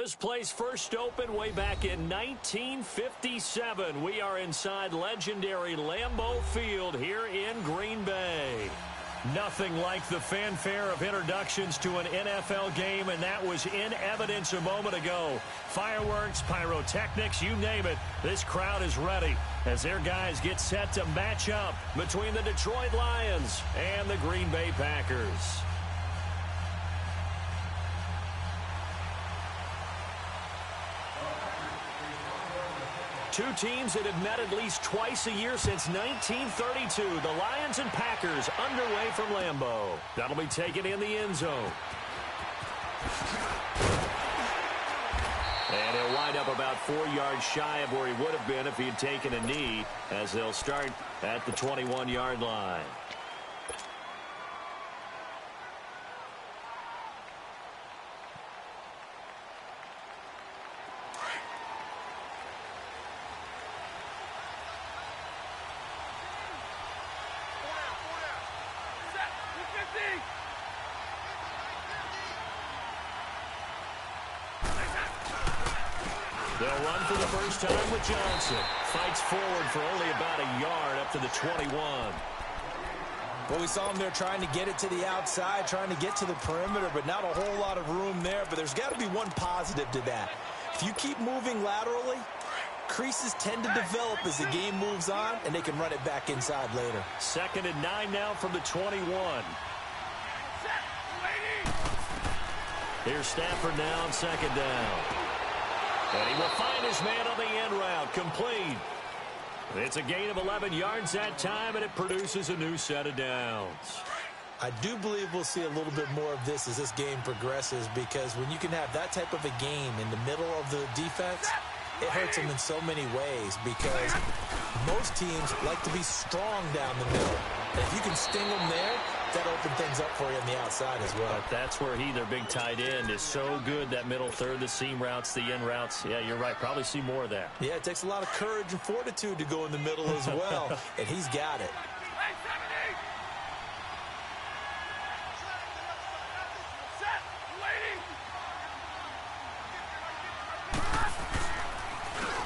This place first opened way back in 1957. We are inside legendary Lambeau Field here in Green Bay. Nothing like the fanfare of introductions to an NFL game, and that was in evidence a moment ago. Fireworks, pyrotechnics, you name it. This crowd is ready as their guys get set to match up between the Detroit Lions and the Green Bay Packers. Two teams that have met at least twice a year since 1932. The Lions and Packers underway from Lambeau. That'll be taken in the end zone. And he'll wind up about 4 yards shy of where he would have been if he had taken a knee, as they'll start at the 21-yard line. They'll run for the first time with Johnson. Fights forward for only about a yard up to the 21. Well, we saw him there trying to get it to the outside, trying to get to the perimeter, but not a whole lot of room there. But there's got to be one positive to that. If you keep moving laterally, creases tend to develop as the game moves on, and they can run it back inside later. 2nd and 9 now from the 21. Here's Stafford now on 2nd down. And he will find his man on the end route. Complete. It's a gain of 11 yards that time, and it produces a new set of downs. I do believe we'll see a little bit more of this as this game progresses, because when you can have that type of a game in the middle of the defense, it hurts them in so many ways, because most teams like to be strong down the middle. And if you can sting them there, that opens things up for you on the outside as well. But that's where their big tight end, is so good, that middle third, the seam routes, the end routes. Yeah, you're right. Probably see more of that. Yeah, it takes a lot of courage and fortitude to go in the middle as well, and he's got it.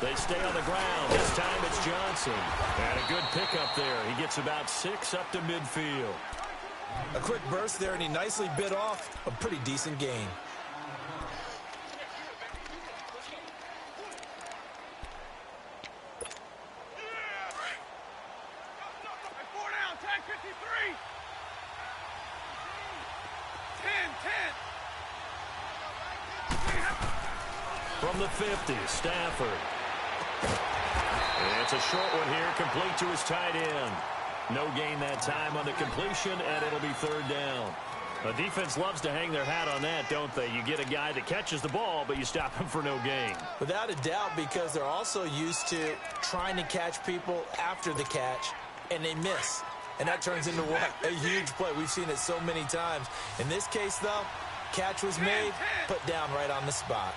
They stay on the ground. This time it's Johnson. And a good pickup there. He gets about 6 up to midfield. A quick burst there, and he nicely bit off a pretty decent gain. From the 50, Stafford. And it's a short one here, complete to his tight end. No gain that time on the completion, and it'll be 3rd down. The defense loves to hang their hat on that, don't they? You get a guy that catches the ball, but you stop him for no gain. Without a doubt, because they're also used to trying to catch people after the catch, and they miss. And that turns into what? A huge play. We've seen it so many times. In this case, though, catch was made, put down right on the spot.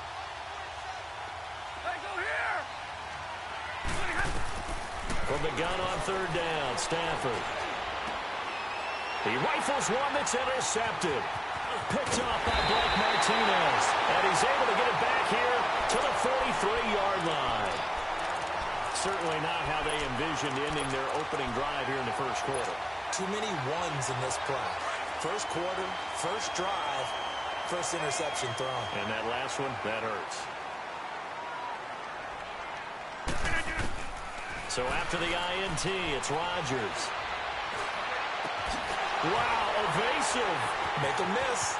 From the gun on 3rd down, Stafford. He rifles one that's intercepted. Picked off by Blake Martinez. And he's able to get it back here to the 43-yard line. Certainly not how they envisioned ending their opening drive here in the first quarter. Too many ones in this play. First quarter, first drive, first interception thrown. And that last one, that hurts. So after the INT, it's Rodgers. Wow, evasive. Make a miss.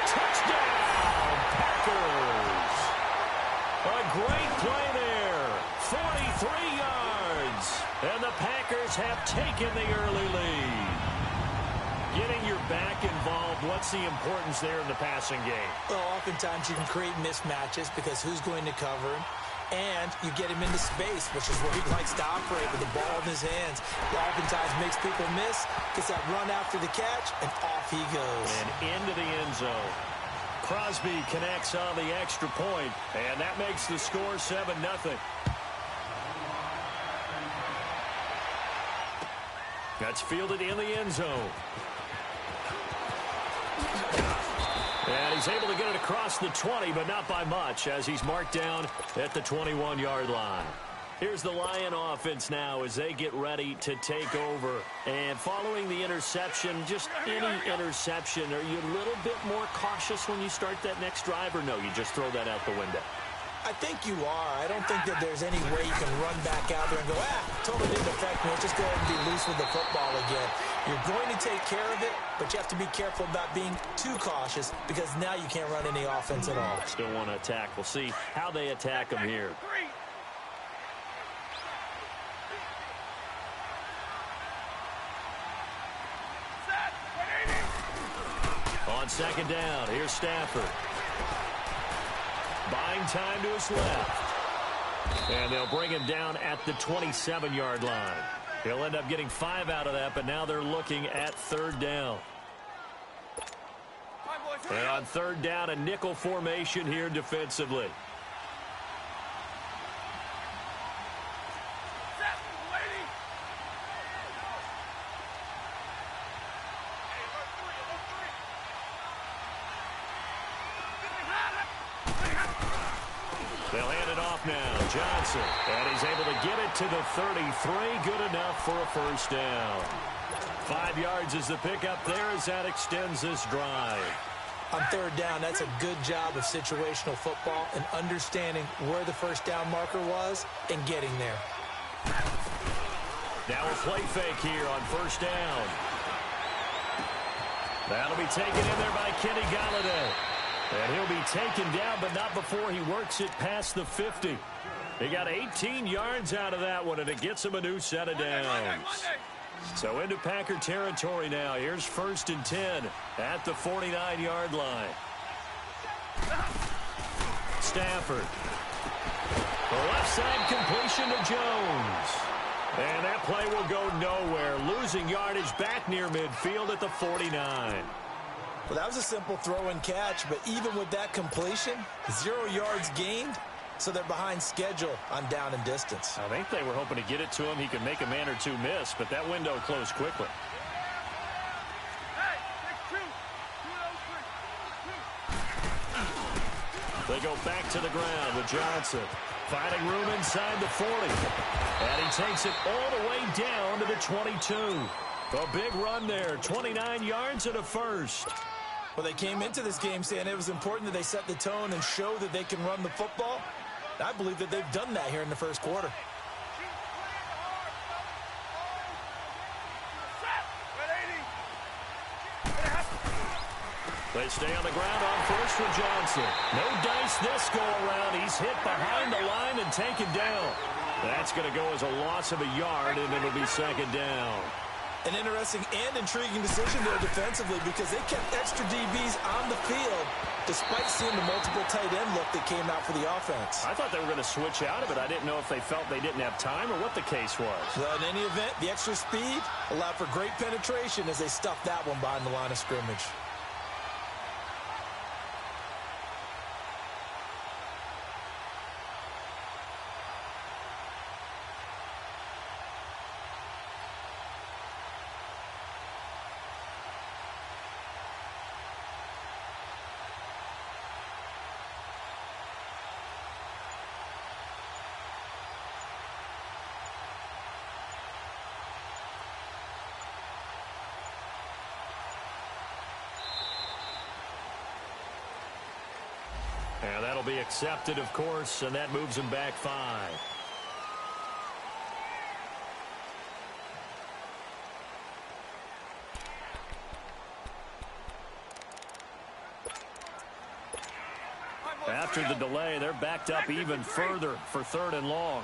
Touchdown, Packers. A great play there. 43 yards. And the Packers have taken the early lead. Getting your back involved, what's the importance there in the passing game? Well, oftentimes you can create mismatches because who's going to cover him? And you get him into space, which is where he likes to operate with the ball in his hands. He oftentimes makes people miss, gets that run after the catch, and off he goes. And into the end zone. Crosby connects on the extra point, and that makes the score 7-0. That's fielded in the end zone. And he's able to get it across the 20, but not by much, as he's marked down at the 21-yard line. Here's the Lion offense now as they get ready to take over. And following the interception, just any interception, are you a little bit more cautious when you start that next drive, or no, you just throw that out the window? I think you are. I don't think that there's any way you can run back out there and go, totally didn't affect me. Let's just go ahead and be loose with the football again. You're going to take care of it, but you have to be careful about being too cautious because now you can't run any offense at all. Still want to attack. We'll see how they attack them here. On second down, here's Stafford. Buying time to his left. And they'll bring him down at the 27-yard line. He'll end up getting 5 out of that, but now they're looking at third down. And on third down, a nickel formation here defensively. They'll hand it off now. Johnson. And he's able to get it to the 33. Good enough for a first down. 5 yards is the pickup there as that extends this drive. On third down, that's a good job of situational football and understanding where the first down marker was and getting there. Now a play fake here on first down. That'll be taken in there by Kenny Golladay. And he'll be taken down, but not before he works it past the 50. He got 18 yards out of that one, and it gets him a new set of downs. So into Packer territory now. Here's first and 10 at the 49-yard line. Stafford. The left side completion to Jones. And that play will go nowhere. Losing yardage back near midfield at the 49. Well, that was a simple throw and catch, but even with that completion, 0 yards gained, so they're behind schedule on down and distance. I think they were hoping to get it to him. He could make a man or two miss, but that window closed quickly. They go back to the ground with Johnson. Finding room inside the 40. And he takes it all the way down to the 22. A big run there, 29 yards and a first. Well, they came into this game saying it was important that they set the tone and show that they can run the football. I believe that they've done that here in the first quarter. They stay on the ground on first with Johnson. No dice this go around. He's hit behind the line and taken down. That's going to go as a loss of a yard, and it'll be second down. An interesting and intriguing decision there defensively because they kept extra DBs on the field despite seeing the multiple tight end look that came out for the offense. I thought they were going to switch out of it. I didn't know if they felt they didn't have time or what the case was. Well, in any event, the extra speed allowed for great penetration as they stuffed that one behind the line of scrimmage. And that'll be accepted, of course, and that moves him back 5. After the delay, they're backed up even further for third and long.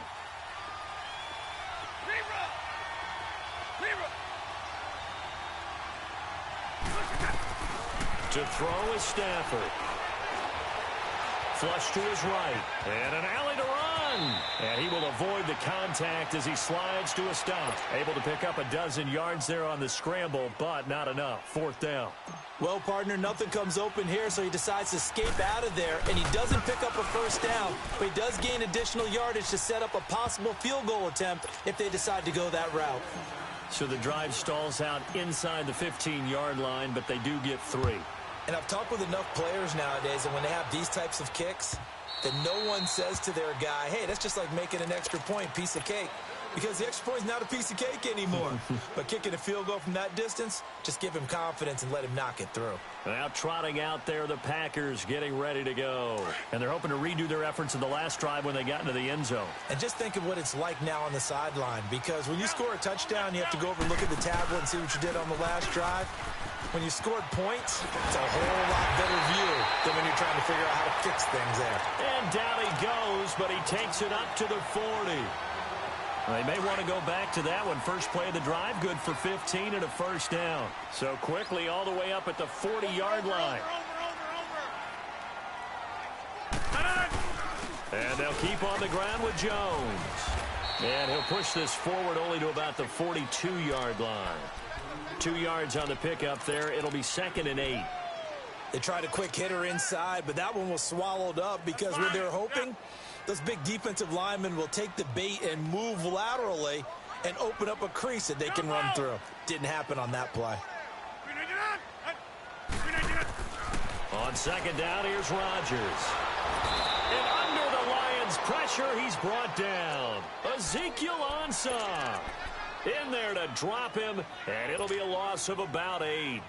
To throw is Stafford. Flush to his right. And an alley to run. And he will avoid the contact as he slides to a stop. Able to pick up a dozen yards there on the scramble, but not enough. Fourth down. Well, partner, nothing comes open here, so he decides to escape out of there, and he doesn't pick up a first down, but he does gain additional yardage to set up a possible field goal attempt if they decide to go that route. So the drive stalls out inside the 15-yard line, but they do get 3. And I've talked with enough players nowadays, and when they have these types of kicks, that no one says to their guy, hey, that's just like making an extra point, piece of cake. Because the extra point is not a piece of cake anymore. But kicking a field goal from that distance, just give him confidence and let him knock it through. Now trotting out there, the Packers getting ready to go. And they're hoping to redo their efforts in the last drive when they got into the end zone. And just think of what it's like now on the sideline. Because when you score a touchdown, you have to go over and look at the tablet and see what you did on the last drive. When you scored points, it's a whole lot better view than when you're trying to figure out how to fix things there. And down he goes, but he takes it up to the 40. They may want to go back to that one. First play of the drive, good for 15 and a first down. So quickly all the way up at the 40-yard line. And they'll keep on the ground with Jones. And he'll push this forward only to about the 42-yard line. 2 yards on the pickup there. It'll be 2nd and 8. They tried a quick hitter inside, but that one was swallowed up because what they were hoping, those big defensive linemen will take the bait and move laterally and open up a crease that they can run through. Didn't happen on that play. On 2nd down, here's Rodgers. And under the Lions' pressure, he's brought down. Ezekiel Ansah in there to drop him, and it'll be a loss of about 8.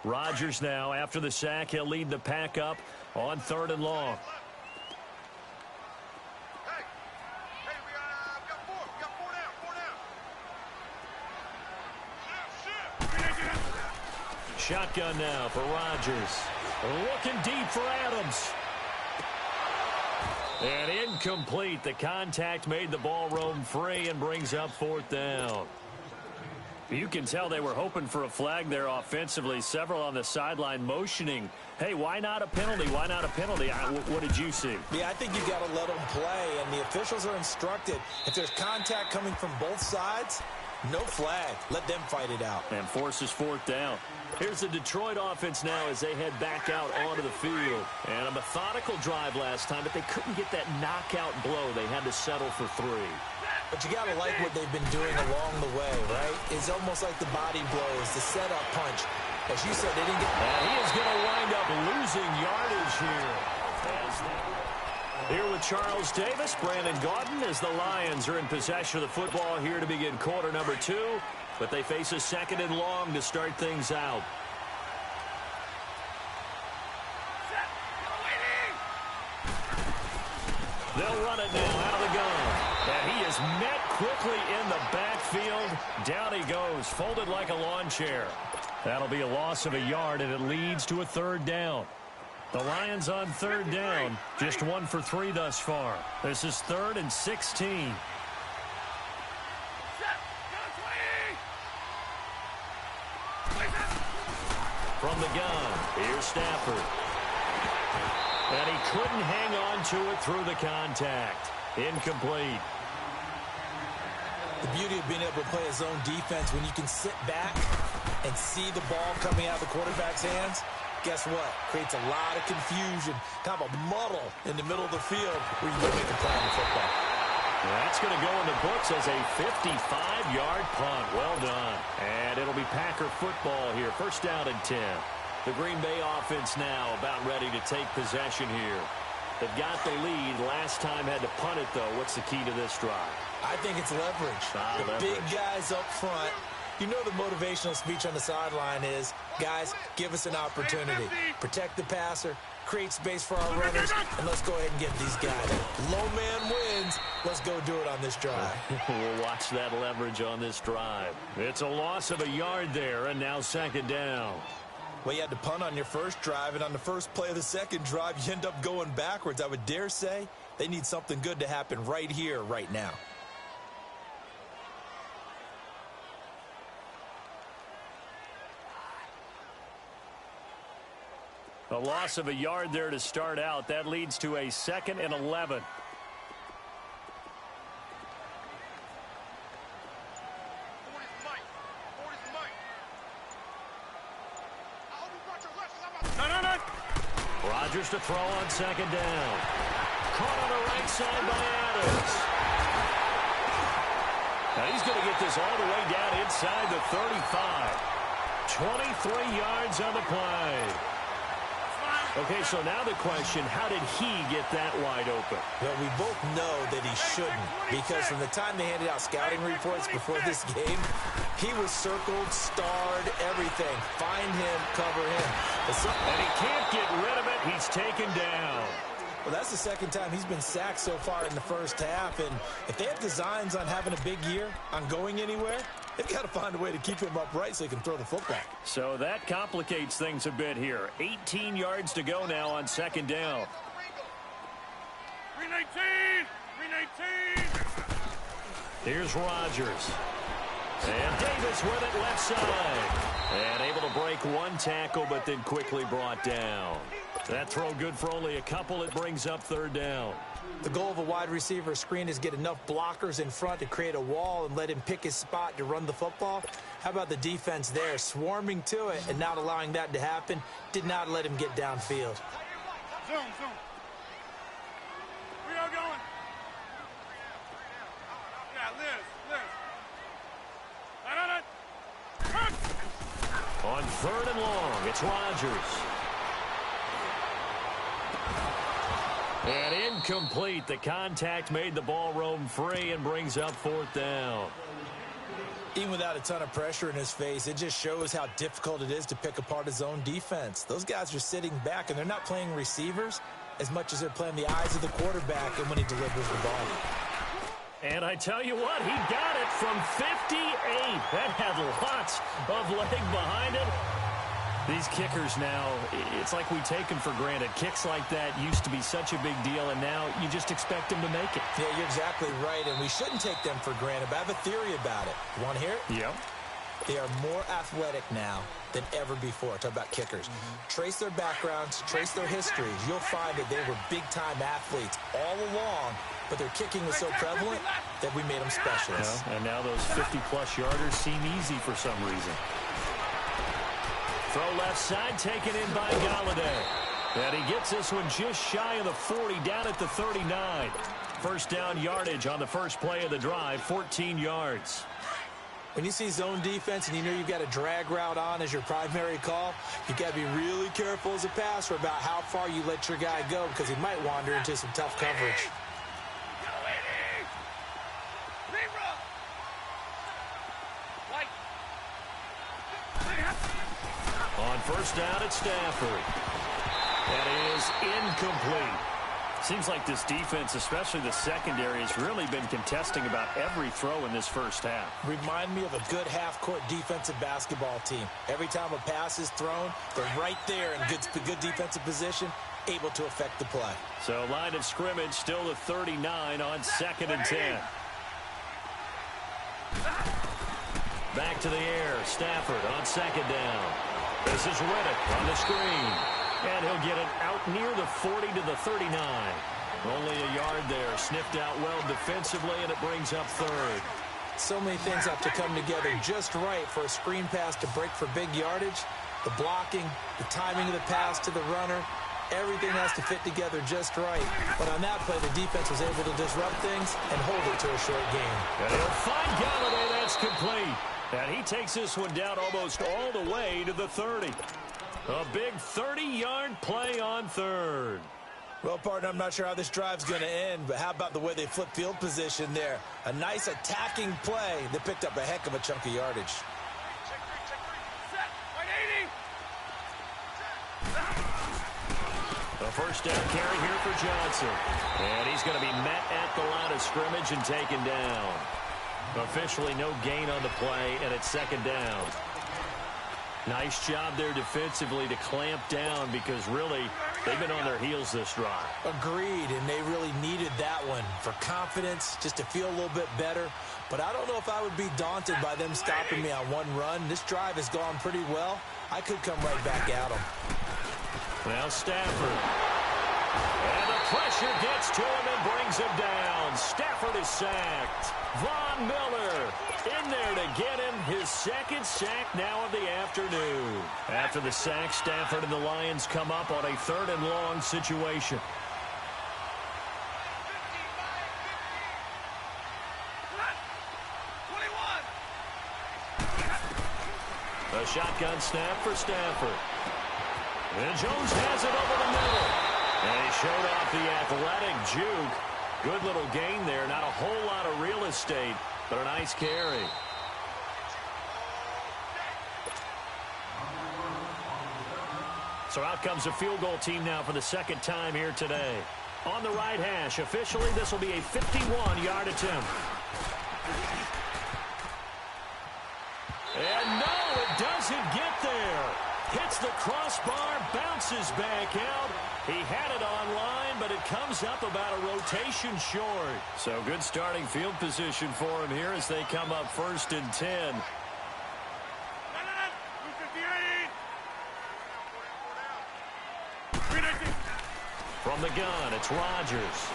Rodgers now, after the sack, he'll lead the pack up on 3rd and long. Hey, we got 4. We got 4 down. Shotgun now for Rodgers. Looking deep for Adams. And incomplete. The contact made the ball roam free and brings up 4th down. You can tell they were hoping for a flag there offensively. Several on the sideline motioning. Hey, why not a penalty? Why not a penalty? What did you see? Yeah, I think you got to let them play, and the officials are instructed. If there's contact coming from both sides, no flag. Let them fight it out. And forces 4th down. Here's the Detroit offense now as they head back out onto the field. And a methodical drive last time, but they couldn't get that knockout blow. They had to settle for 3. But you got to like what they've been doing along the way, right? It's almost like the body blows, the setup punch. As you said, they didn't get... And he is going to wind up losing yardage here. Here with Charles Davis, Brandon Gaudin, as the Lions are in possession of the football here to begin quarter number 2. But they face a 2nd and long to start things out. They'll run it now out of the gun. And he is met quickly in the backfield. Down he goes, folded like a lawn chair. That'll be a loss of a yard, and it leads to a 3rd down. The Lions on 3rd down, just 1 for 3 thus far. This is 3rd and 16. From the gun, here's Stafford. And he couldn't hang on to it through the contact. Incomplete. The beauty of being able to play a zone defense when you can sit back and see the ball coming out of the quarterback's hands, guess what? Creates a lot of confusion, kind of a muddle in the middle of the field where you can make a play on football. That's going to go in the books as a 55-yard punt. Well done. And it'll be Packer football here. 1st down and 10. The Green Bay offense now about ready to take possession here. They've got the lead. Last time had to punt it, though. What's the key to this drive? I think it's leverage. The big guys up front. You know the motivational speech on the sideline is, guys, give us an opportunity. Protect the passer, create space for our runners, and let's go ahead and get these guys. Low man wins. Let's go do it on this drive. We'll watch that leverage on this drive. It's a loss of a yard there, and now 2nd down. Well, you had to punt on your first drive, and on the first play of the 2nd drive, you end up going backwards. I would dare say they need something good to happen right here, right now. A loss of a yard there to start out. That leads to a 2nd and 11. Rodgers to throw on 2nd down. Caught on the right side by Adams. get this all the way down inside the 35. 23 yards on the play. Okay, so now the question, how did he get that wide open? Well, we both know that he shouldn't, because from the time they handed out scouting reports before this game, he was circled, starred, everything. Find him, cover him. And he can't get rid of it. He's taken down. Well, that's the second time he's been sacked so far in the first half, and if they have designs on having a big year, on going anywhere, they've got to find a way to keep him upright so he can throw the football. So that complicates things a bit here. 18 yards to go now on second down. 319! 319! Here's Rodgers. And Davis with it left side. And able to break one tackle, but then quickly brought down. That throw good for only a couple. It brings up third down. The goal of a wide receiver screen is get enough blockers in front to create a wall and let him pick his spot to run the football. How about the defense there, swarming to it and not allowing that to happen? Did not let him get downfield. Zoom. Where y'all going? Yeah, Liz. On third and long, it's Rodgers. And incomplete. The contact made the ball roam free and brings up fourth down. Even without a ton of pressure in his face, it just shows how difficult it is to pick apart his own defense. Those guys are sitting back, and they're not playing receivers as much as they're playing the eyes of the quarterback and when he delivers the ball. And I tell you what, he got it from 58. That had lots of leg behind it. These kickers now, it's like we take them for granted. Kicks like that used to be such a big deal, and now you just expect them to make it. Yeah, you're exactly right, and we shouldn't take them for granted, but I have a theory about it. You want to hear it? Yep. They are more athletic now than ever before. Talk about kickers. Trace their backgrounds, trace their histories. You'll find that they were big-time athletes all along, but their kicking was so prevalent that we made them specialists. Yeah, and now those 50-plus yarders seem easy for some reason. Throw left side, taken in by Galladay. And he gets this one just shy of the 40, down at the 39. First down yardage on the first play of the drive, 14 yards. When you see zone defense and you know you've got a drag route on as your primary call, you've got to be really careful as a passer about how far you let your guy go because he might wander into some tough coverage. On first down, it's Stafford. That is incomplete. Seems like this defense, especially the secondary, has really been contesting about every throw in this first half. Remind me of a good half-court defensive basketball team. Every time a pass is thrown, they're right there in good defensive position, able to affect the play. So line of scrimmage still the 39 on 2nd and 10. Back to the air. Stafford on 2nd down. This is Riddick on the screen. And he'll get it out near the 40 to the 39. Only a yard there. Sniffed out well defensively, and it brings up third. So many things have to come together just right for a screen pass to break for big yardage. The blocking, the timing of the pass to the runner, everything has to fit together just right. But on that play, the defense was able to disrupt things and hold it to a short game. And he'll find Galladay. That's complete. And he takes this one down almost all the way to the 30. A big 30-yard play on third. Well, partner, I'm not sure how this drive's going to end, but how about the way they flip field position there? A nice attacking play that picked up a heck of a chunk of yardage. Check three. Set. 180. A first down carry here for Johnson. And he's going to be met at the line of scrimmage and taken down. Officially no gain on the play, and it's 2nd down. Nice job there defensively to clamp down because really they've been on their heels this drive. Agreed, and they really needed that one for confidence, just to feel a little bit better. But I don't know if I would be daunted by them stopping me on one run. This drive has gone pretty well. I could come right back at them. Now Stafford. And the pressure gets to him and brings him down. Stafford is sacked. Von Miller in there to get him his 2nd sack now of the afternoon. After the sack, Stafford and the Lions come up on a 3rd and long situation. A shotgun snap for Stafford. And Jones has it over the middle. And he showed off the athletic juke. Good little gain there. Not a whole lot of real estate, but a nice carry. So out comes a field goal team now for the second time here today. On the right hash, officially this will be a 51-yard attempt. And no, it doesn't get there. Hits the crossbar, bounces back out. He had it online, but it comes up about a rotation short. So good starting field position for him here as they come up 1st and 10. From the gun, it's Rodgers.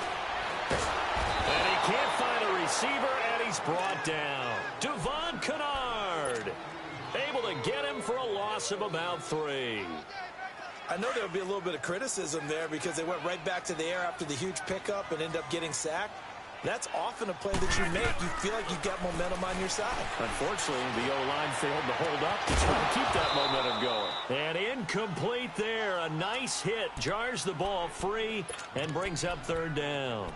And he can't find a receiver, and he's brought down. Devon Kennard able to get him for a loss of about 3. I know there'll be a little bit of criticism there because they went right back to the air after the huge pickup and end up getting sacked. That's often a play that you make. You feel like you've got momentum on your side. Unfortunately, the O-line failed to hold up to try to keep that momentum going. And incomplete there. A nice hit. Jars the ball free and brings up 3rd down.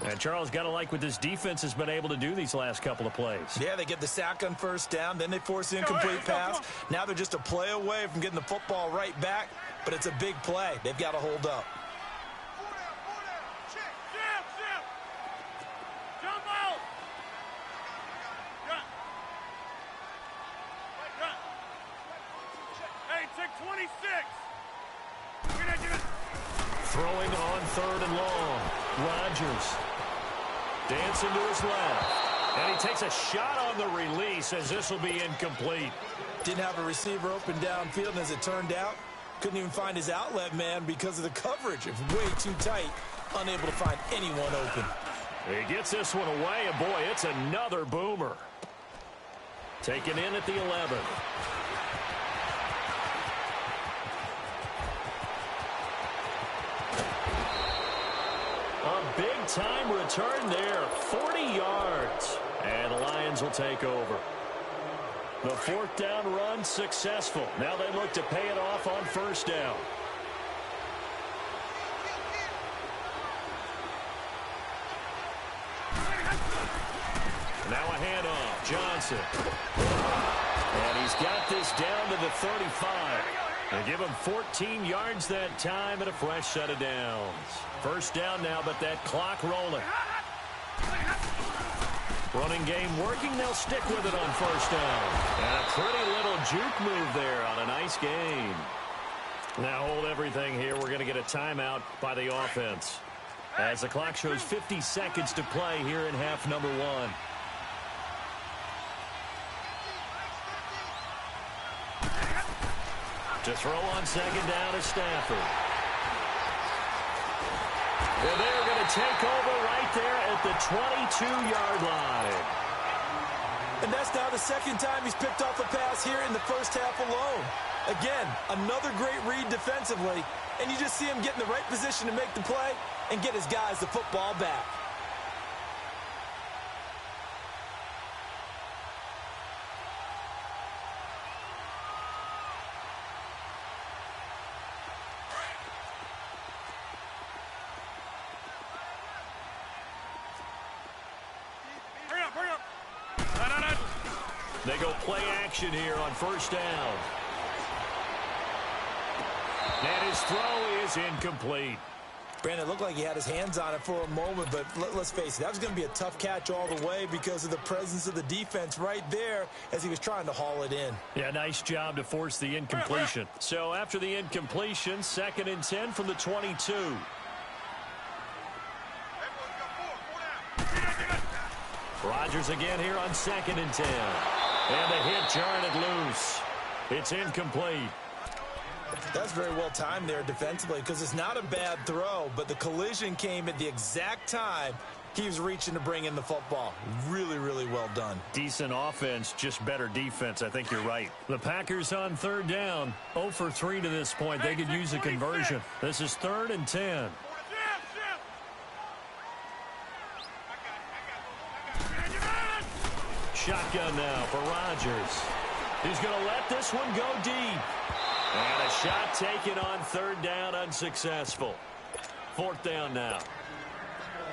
And Charles, got to like what this defense has been able to do these last couple of plays. Yeah, they get the sack on 1st down. Then they force the incomplete pass. Now they're just a play away from getting the football right back. But it's a big play. They've got to hold up. Throwing on 3rd and long. Rodgers dancing to his left. And he takes a shot on the release as this will be incomplete. Didn't have a receiver open downfield, and as it turned out, couldn't even find his outlet man because of the coverage. It was way too tight, unable to find anyone open. He gets this one away, and boy, it's another boomer. Taken in at the 11. A big-time return there, 40 yards. And the Lions will take over. The 4th down run successful. Now they look to pay it off on 1st down. Now a handoff, Johnson. And he's got this down to the 35. They give him 14 yards that time and a fresh set of downs. 1st down now, but that clock rolling. Running game working. They'll stick with it on 1st down. And a pretty little juke move there on a nice gain. Now hold everything here. We're going to get a timeout by the offense. As the clock shows 50 seconds to play here in half number 1. To throw on 2nd down is Stafford. And they're going to take over right there at the 22-yard line. And that's now the 2nd time he's picked off a pass here in the 1st half alone. Again, another great read defensively, and you just see him get in the right position to make the play and get his guys the football back. They go play action here on 1st down. And his throw is incomplete. Brandon, it looked like he had his hands on it for a moment, but let's face it, that was going to be a tough catch all the way because of the presence of the defense right there as he was trying to haul it in. Yeah, nice job to force the incompletion. So after the incompletion, 2nd and 10 from the 22. Rodgers again here on 2nd and 10. And the hit jarring it loose. It's incomplete. That's very well timed there defensively because it's not a bad throw, but the collision came at the exact time he was reaching to bring in the football. Really, really well done. Decent offense, just better defense. I think you're right. The Packers on 3rd down. 0 for 3 to this point. They could use a conversion. This is 3rd and 10. Shotgun now for Rodgers. He's going to let this one go deep. And a shot taken on third down, unsuccessful. Fourth down now.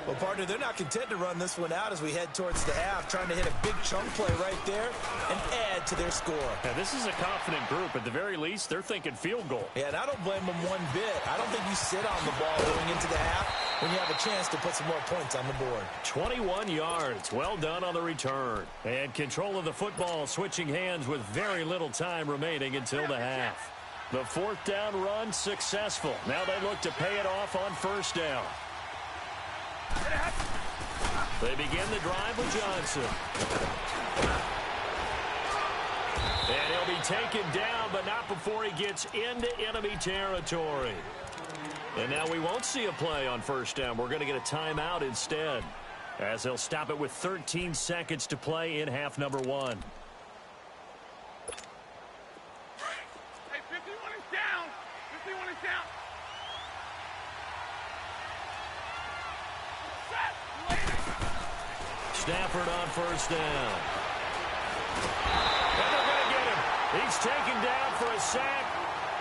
Well, partner, they're not content to run this one out as we head towards the half, trying to hit a big chunk play right there and add to their score. Now, this is a confident group. At the very least, they're thinking field goal. Yeah, and I don't blame them one bit. I don't think you sit on the ball going into the half when you have a chance to put some more points on the board. 21 yards. Well done on the return. And control of the football switching hands with very little time remaining until the half. The fourth down run successful. Now they look to pay it off on first down. They begin the drive with Johnson. And he'll be taken down, but not before he gets into enemy territory. And now we won't see a play on first down. We're going to get a timeout instead, as they'll stop it with 13 seconds to play in half number one. Hey, 51 is down. 51 is down. Stafford on first down. And they're going to get him. He's taken down for a sack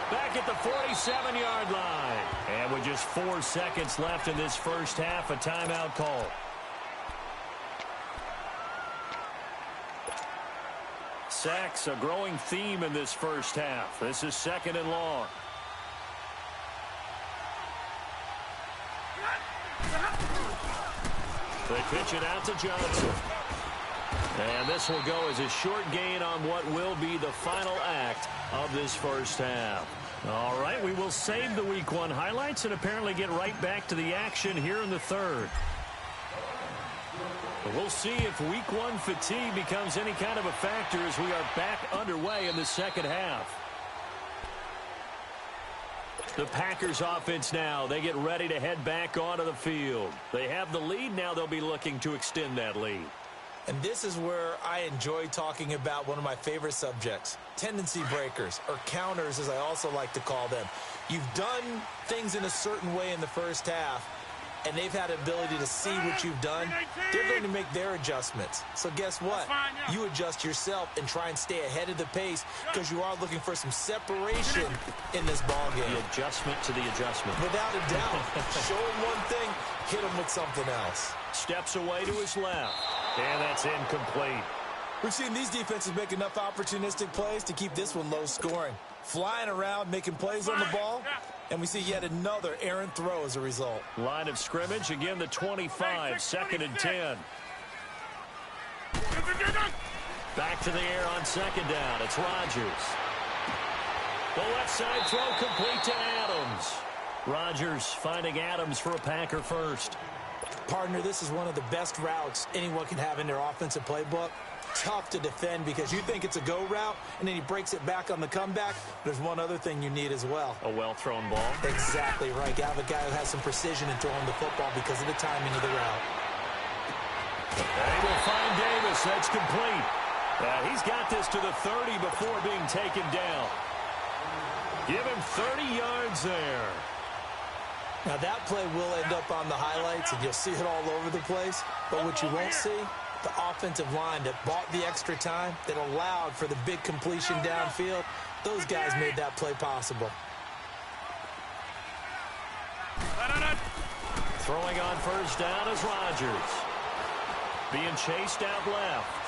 back at the 47-yard line. And with just 4 seconds left in this first half, a timeout call. Sacks, a growing theme in this first half. This is second and long. They pitch it out to Johnson. And this will go as a short gain on what will be the final act of this first half. All right, we will save the Week 1 highlights and apparently get right back to the action here in the third. But we'll see if Week 1 fatigue becomes any kind of a factor as we are back underway in the second half. The Packers offense now, they get ready to head back onto the field. They have the lead. Now they'll be looking to extend that lead. And this is where I enjoy talking about one of my favorite subjects, tendency breakers, or counters as I also like to call them. You've done things in a certain way in the first half, and they've had the ability to see what you've done. They're going to make their adjustments. So guess what? You adjust yourself and try and stay ahead of the pace because you are looking for some separation in this ball game. The adjustment to the adjustment. Without a doubt. Show them one thing, hit them with something else. Steps away to his left. And that's incomplete. We've seen these defenses make enough opportunistic plays to keep this one low scoring. Flying around, making plays on the ball. And we see yet another errant throw as a result. Line of scrimmage, again the 25, second and 10. Back to the air on second down. It's Rodgers. The left side throw complete to Adams. Rodgers finding Adams for a Packer first. Partner, this is one of the best routes anyone can have in their offensive playbook. Tough to defend because you think it's a go route, and then he breaks it back on the comeback. There's one other thing you need as well. A well-thrown ball. Exactly right. You have a guy who has some precision in throwing the football because of the timing of the route. They will find Davis. That's complete. He's got this to the 30 before being taken down. Give him 30 yards there. Now, that play will end up on the highlights, and you'll see it all over the place. But what you won't see, the offensive line that bought the extra time, that allowed for the big completion downfield, those guys made that play possible. Throwing on first down is Rodgers. Being chased out left.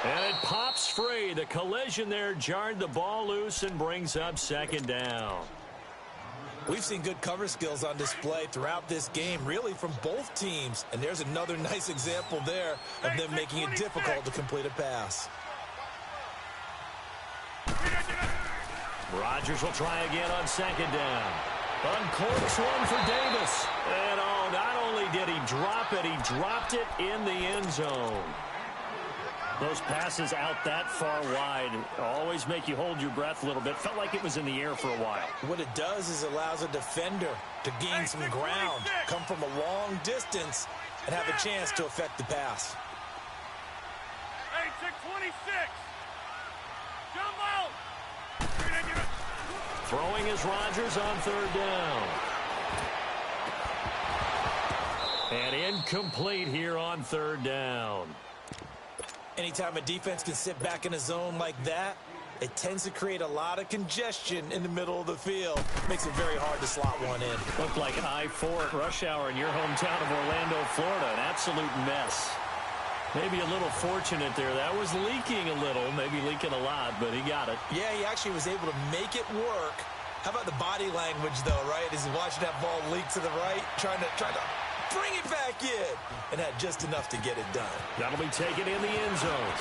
And it pops free. The collision there jarred the ball loose and brings up second down. We've seen good cover skills on display throughout this game, really from both teams. And there's another nice example there of them making it difficult to complete a pass. Rodgers will try again on second down. Uncorks one for Davis. And not only did he drop it, he dropped it in the end zone. Those passes out that far wide always make you hold your breath a little bit. Felt like it was in the air for a while. What it does is allows a defender to gain some ground, come from a long distance, and have a chance to affect the pass. Hey, 626. Jumbo. Throwing is Rodgers on third down. And incomplete here on third down. Anytime a defense can sit back in a zone like that, it tends to create a lot of congestion in the middle of the field. Makes it very hard to slot one in. Looked like I-4 at rush hour in your hometown of Orlando, Florida. An absolute mess. Maybe a little fortunate there. That was leaking a little, maybe leaking a lot, but he got it. Yeah, he actually was able to make it work. How about the body language, though, right? As he's watching that ball leak to the right, trying to bring it back in, and had just enough to get it done. That'll be taken in the end zone.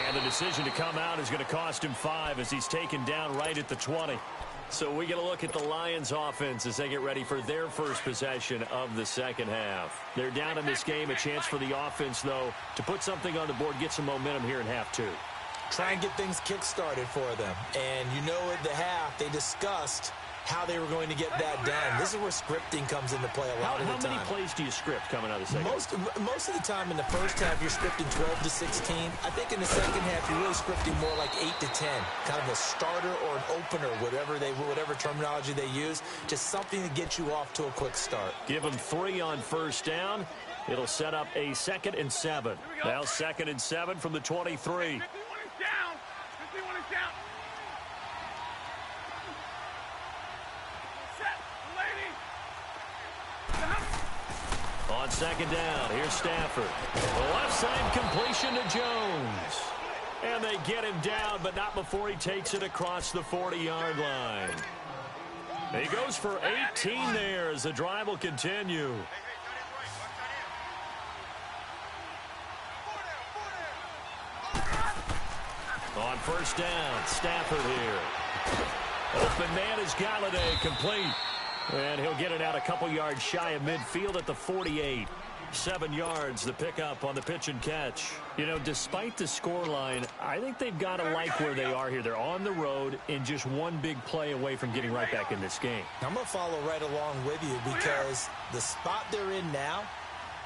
And the decision to come out is going to cost him 5 as he's taken down right at the 20. So we get a look at the Lions offense as they get ready for their first possession of the second half. They're down in this game. A chance for the offense, though, to put something on the board, get some momentum here in half 2. Try and get things kick-started for them. And you know at the half, they discussed how they were going to get that done. This is where scripting comes into play a lot of the time. How many plays do you script coming out of the second half? Most of the time in the first half, you're scripting 12 to 16. I think in the second half, you're really scripting more like 8 to 10. Kind of a starter or an opener, whatever terminology they use. Just something to get you off to a quick start. Give them 3 on first down. It'll set up a 2nd and 7. Now 2nd and 7 from the 23. 51 is down. 51 is down. On 2nd down, here's Stafford. The left side completion to Jones. And they get him down, but not before he takes it across the 40-yard line. He goes for 18 there as the drive will continue. On first down, Stafford here. Open man is Galladay, complete. And he'll get it out a couple yards shy of midfield at the 48. 7 yards, the pickup on the pitch and catch. You know, despite the scoreline, I think they've got to like where they are here. They're on the road and just one big play away from getting right back in this game. I'm going to follow right along with you because the spot they're in now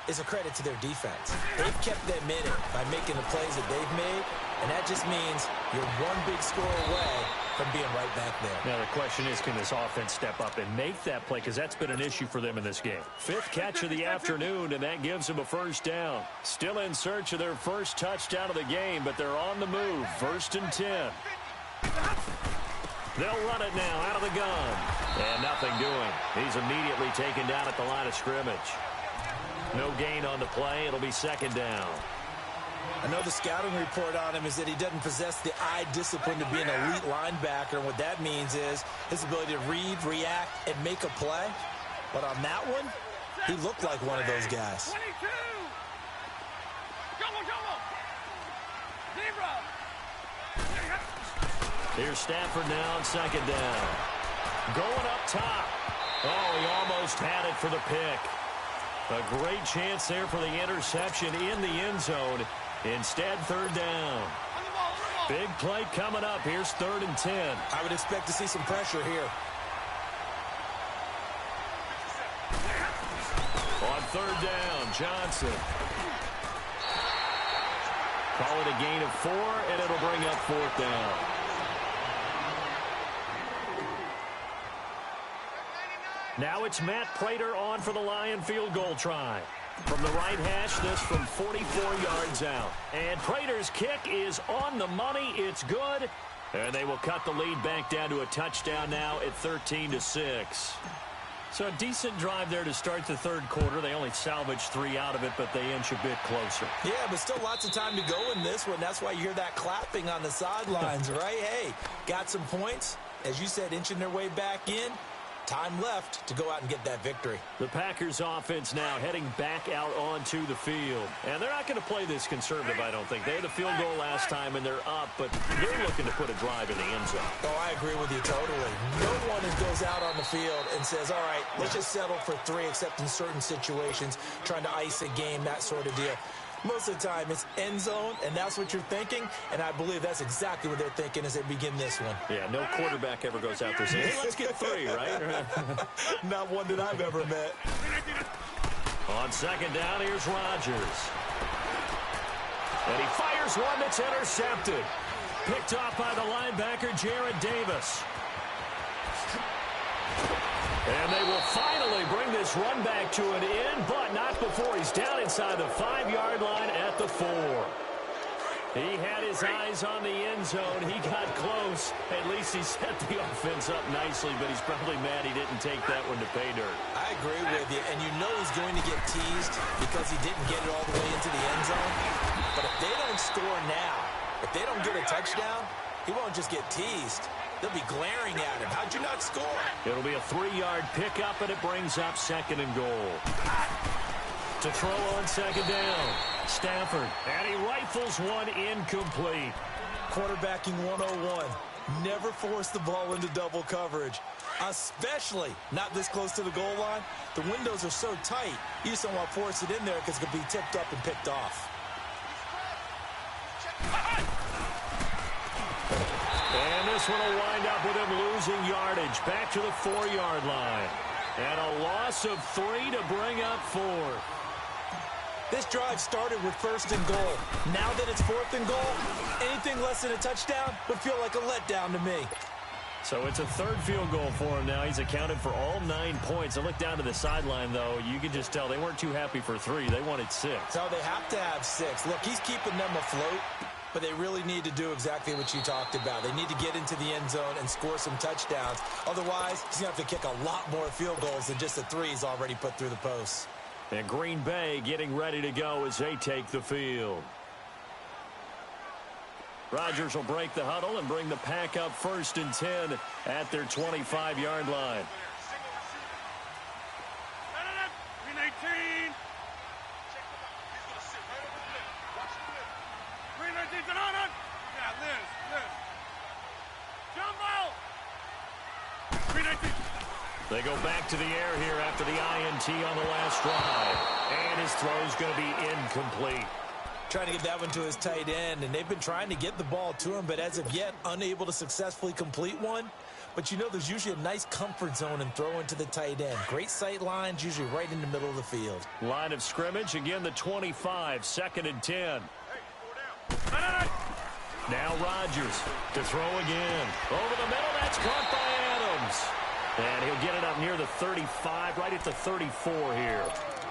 is a credit to their defense. They've kept them in it by making the plays that they've made, and that just means you're one big score away from being right back there. Now the question is, can this offense step up and make that play? Because that's been an issue for them in this game. 5th catch of the afternoon, and that gives them a first down. Still in search of their first touchdown of the game, but they're on the move. 1st and 10. They'll run it now out of the gun. And nothing doing. He's immediately taken down at the line of scrimmage. No gain on the play. It'll be 2nd down. I know the scouting report on him is that he doesn't possess the eye discipline to be an elite linebacker. And what that means is his ability to read, react, and make a play. But on that one, he looked like one of those guys. 22. Double. Zebra. Here's Stafford now on 2nd down. Going up top. Oh, he almost had it for the pick. A great chance there for the interception in the end zone. Instead, 3rd down. Big play coming up. Here's 3rd and 10. I would expect to see some pressure here. On 3rd down, Johnson. Call it a gain of 4, and it'll bring up 4th down. Now it's Matt Prater on for the Lion field goal try. From the right hash, this from 44 yards out. And Prater's kick is on the money. It's good. And they will cut the lead back down to a touchdown now at 13-6. So a decent drive there to start the 3rd quarter. They only salvaged 3 out of it, but they inch a bit closer. Yeah, but still lots of time to go in this one. That's why you hear that clapping on the sidelines, right? Hey, got some points. As you said, inching their way back in. Time left to go out and get that victory. The Packers offense now heading back out onto the field. And they're not going to play this conservative, I don't think. They had a field goal last time, and they're up, but they're looking to put a drive in the end zone. Oh, I agree with you totally. No one goes out on the field and says, all right, let's just settle for 3, except in certain situations, trying to ice a game, that sort of deal. Most of the time, it's end zone, and that's what you're thinking, and I believe that's exactly what they're thinking as they begin this one. Yeah, no quarterback ever goes out there saying, hey, let's get 3, right? Not one that I've ever met. On 2nd down, here's Rodgers. And he fires one that's intercepted. Picked off by the linebacker, Jared Davis. And they will finally bring this this run back to an end, but not before he's down inside the 5-yard line at the 4. He had his eyes on the end zone. He got close. At least he set the offense up nicely, but he's probably mad he didn't take that one to pay dirt. I agree with you, and you know he's going to get teased because he didn't get it all the way into the end zone. But if they don't score now, if they don't get a touchdown, he won't just get teased. They'll be glaring at him. How'd you not score? It'll be a 3-yard pickup, and it brings up 2nd and goal. To throw on 2nd down. Stafford, and he rifles one incomplete. Quarterbacking 101. Never force the ball into double coverage, especially not this close to the goal line. The windows are so tight, you just don't want to force it in there because it could be tipped up and picked off. And this one will wind up with him losing yardage back to the 4-yard line. And a loss of 3 to bring up 4. This drive started with 1st and goal. Now that it's 4th and goal, anything less than a touchdown would feel like a letdown to me. So it's a 3rd field goal for him now. He's accounted for all 9 points. I look down to the sideline, though. You can just tell they weren't too happy for 3. They wanted 6. So they have to have 6. Look, he's keeping them afloat, but they really need to do exactly what you talked about. They need to get into the end zone and score some touchdowns. Otherwise, he's going to have to kick a lot more field goals than just the 3 he's already put through the posts. And Green Bay getting ready to go as they take the field. Rodgers will break the huddle and bring the pack up 1st and 10 at their 25-yard line. Green 18. Green 19. Yeah, Liz. Jumbo. Green 19. They go back to the air here after the INT on the last drive. And his throw's going to be incomplete. Trying to get that one to his tight end, and they've been trying to get the ball to him, but as of yet, unable to successfully complete one. But you know there's usually a nice comfort zone in throwing to the tight end. Great sight lines, usually right in the middle of the field. Line of scrimmage, again the 25, 2nd and 10. Now Rodgers to throw again. Over the middle, that's caught by Adams. And he'll get it up near the 35, right at the 34 here.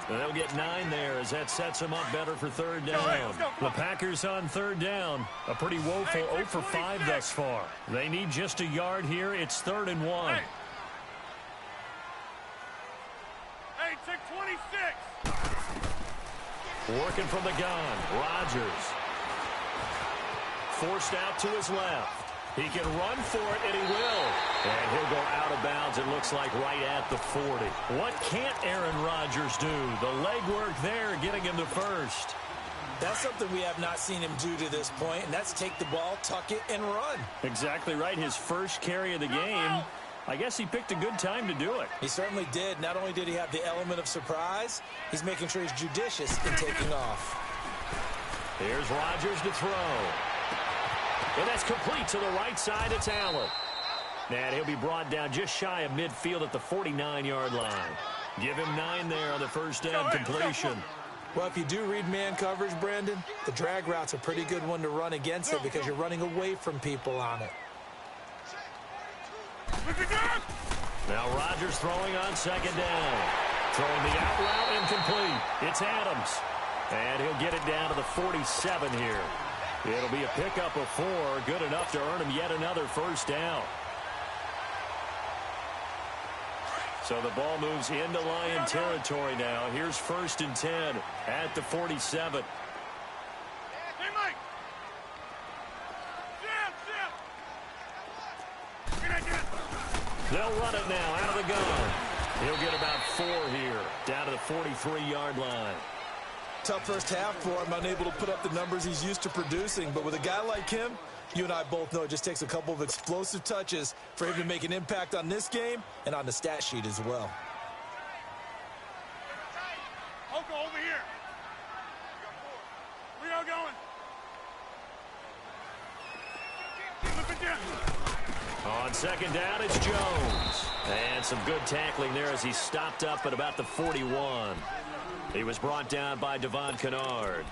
And they'll get 9 there as that sets him up better for 3rd down. The Packers on 3rd down. A pretty woeful 0 for 5 thus far. They need just a yard here. It's 3rd and 1. Hey, check 26. Working from the gun. Rodgers. Forced out to his left. He can run for it, and he will. And he'll go out of bounds, it looks like, right at the 40. What can't Aaron Rodgers do? The legwork there getting him to 1st. That's something we have not seen him do to this point, and that's take the ball, tuck it, and run. Exactly right. His first carry of the game. I guess he picked a good time to do it. He certainly did. Not only did he have the element of surprise, he's making sure he's judicious in taking off. Here's Rodgers to throw. And that's complete to the right side. It's Allen. And he'll be brought down just shy of midfield at the 49-yard line. Give him 9 there on the 1st down completion. Well, if you do read man coverage, Brandon, the drag route's a pretty good one to run against it because you're running away from people on it. Now Rodgers throwing on 2nd down. Throwing the out route incomplete. It's Adams. And he'll get it down to the 47 here. It'll be a pickup of 4, good enough to earn him yet another 1st down. So the ball moves into Lion territory now. Here's 1st and 10 at the 47. Hey, Mike. They'll run it now out of the gun. He'll get about 4 here, down to the 43-yard line. Tough first half for him, unable to put up the numbers he's used to producing. But with a guy like him, you and I both know it just takes a couple of explosive touches for him to make an impact on this game and on the stat sheet as well. Oko, over here. We are going. Flip it down. On 2nd down, it's Jones. And some good tackling there as he stopped up at about the 41. He was brought down by Devon Kennard.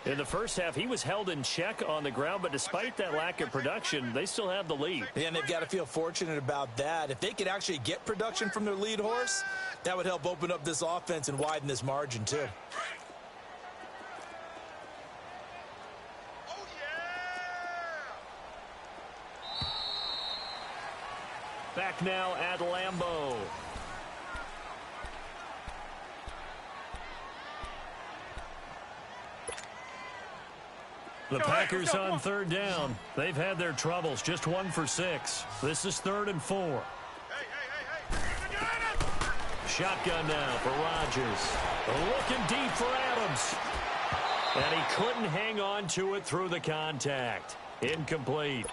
In the first half, he was held in check on the ground, but despite that lack of production, they still have the lead. And they've got to feel fortunate about that. If they could actually get production from their lead horse, That would help open up this offense and widen this margin, too. Back now at Lambeau. The Packers on third down. They've had their troubles. Just 1 for 6. This is 3rd and 4. Shotgun now for Rodgers. Looking deep for Adams. And he couldn't hang on to it through the contact. Incomplete.